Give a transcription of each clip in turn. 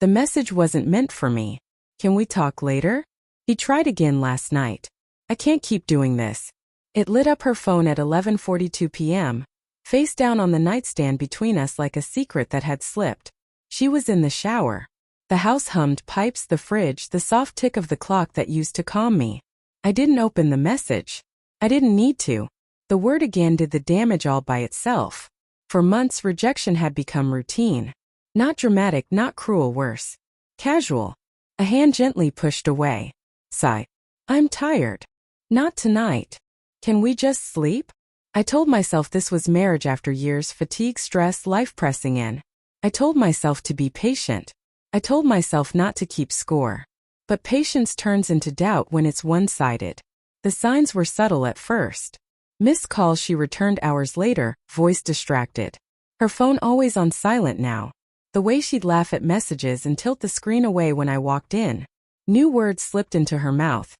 The message wasn't meant for me. Can we talk later? He tried again last night. I can't keep doing this. It lit up her phone at 11:42 p.m., face down on the nightstand between us like a secret that had slipped. She was in the shower. The house hummed, pipes, the fridge, the soft tick of the clock that used to calm me. I didn't open the message. I didn't need to. The word again did the damage all by itself. For months, rejection had become routine. Not dramatic, not cruel, worse. Casual. A hand gently pushed away. Sigh. I'm tired. Not tonight. Can we just sleep? I told myself this was marriage after years, fatigue, stress, life pressing in. I told myself to be patient. I told myself not to keep score. But patience turns into doubt when it's one-sided. The signs were subtle at first. Missed calls she returned hours later, voice distracted. Her phone always on silent now. The way she'd laugh at messages and tilt the screen away when I walked in. New words slipped into her mouth.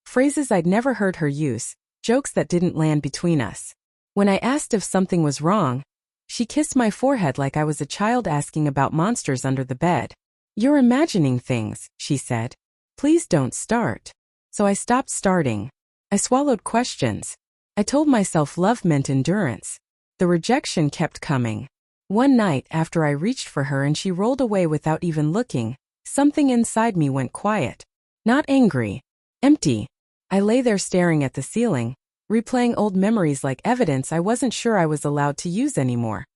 Phrases I'd never heard her use, jokes that didn't land between us. When I asked if something was wrong, she kissed my forehead like I was a child asking about monsters under the bed. You're imagining things, she said. Please don't start. So I stopped starting. I swallowed questions. I told myself love meant endurance. The rejection kept coming. One night after I reached for her and she rolled away without even looking, something inside me went quiet. Not angry. Empty. I lay there staring at the ceiling, replaying old memories like evidence I wasn't sure I was allowed to use anymore.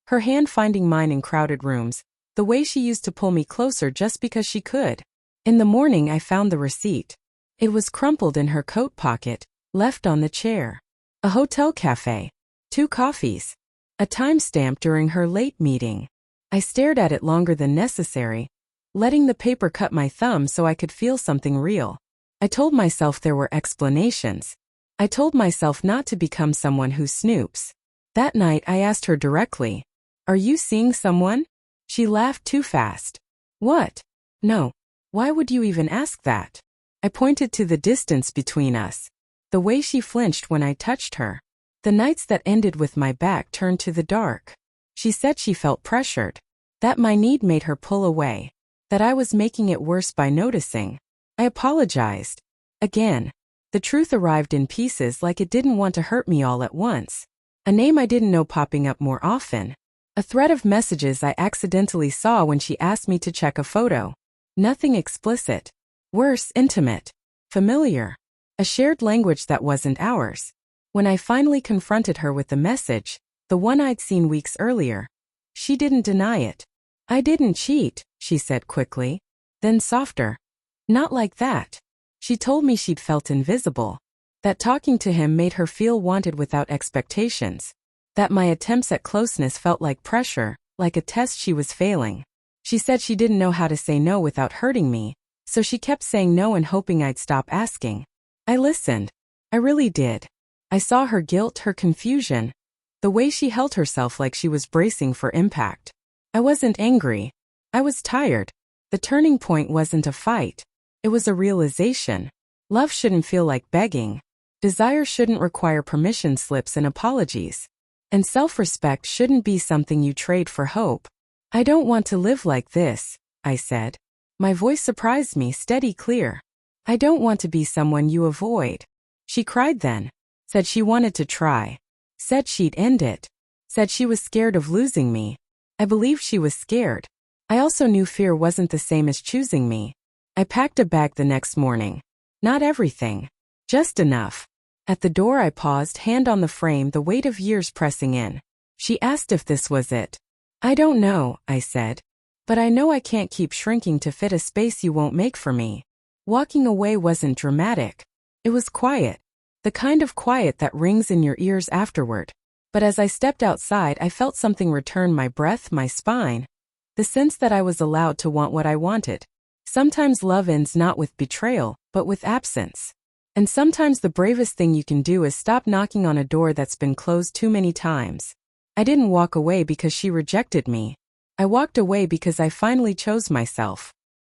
Her hand finding mine in crowded rooms, the way she used to pull me closer just because she could. In the morning I found the receipt. It was crumpled in her coat pocket, left on the chair. A hotel cafe. 2 coffees. A timestamp during her late meeting. I stared at it longer than necessary, letting the paper cut my thumb so I could feel something real. I told myself there were explanations. I told myself not to become someone who snoops. That night I asked her directly, "Are you seeing someone?" She laughed too fast. What? No. Why would you even ask that? I pointed to the distance between us. The way she flinched when I touched her. The nights that ended with my back turned to the dark. She said she felt pressured. That my need made her pull away. That I was making it worse by noticing. I apologized. Again. The truth arrived in pieces like it didn't want to hurt me all at once. A name I didn't know popping up more often. A thread of messages I accidentally saw when she asked me to check a photo. Nothing explicit. Worse, intimate. Familiar. A shared language that wasn't ours. When I finally confronted her with the message, the one I'd seen weeks earlier, she didn't deny it. I didn't cheat, she said quickly. Then softer. Not like that. She told me she'd felt invisible. That talking to him made her feel wanted without expectations. That my attempts at closeness felt like pressure, like a test she was failing. She said she didn't know how to say no without hurting me, so she kept saying no and hoping I'd stop asking. I listened. I really did. I saw her guilt, her confusion, the way she held herself like she was bracing for impact. I wasn't angry. I was tired. The turning point wasn't a fight. It was a realization. Love shouldn't feel like begging. Desire shouldn't require permission slips and apologies. And self-respect shouldn't be something you trade for hope. I don't want to live like this, I said. My voice surprised me, steady, clear. I don't want to be someone you avoid. She cried then. Said she wanted to try. Said she'd end it. Said she was scared of losing me. I believed she was scared. I also knew fear wasn't the same as choosing me. I packed a bag the next morning. Not everything. Just enough. At the door I paused, hand on the frame, the weight of years pressing in. She asked if this was it. I don't know, I said. But I know I can't keep shrinking to fit a space you won't make for me. Walking away wasn't dramatic. It was quiet. The kind of quiet that rings in your ears afterward. But as I stepped outside, I felt something return, my breath, my spine. The sense that I was allowed to want what I wanted. Sometimes love ends not with betrayal, but with absence. And sometimes the bravest thing you can do is stop knocking on a door that's been closed too many times. I didn't walk away because she rejected me. I walked away because I finally chose myself.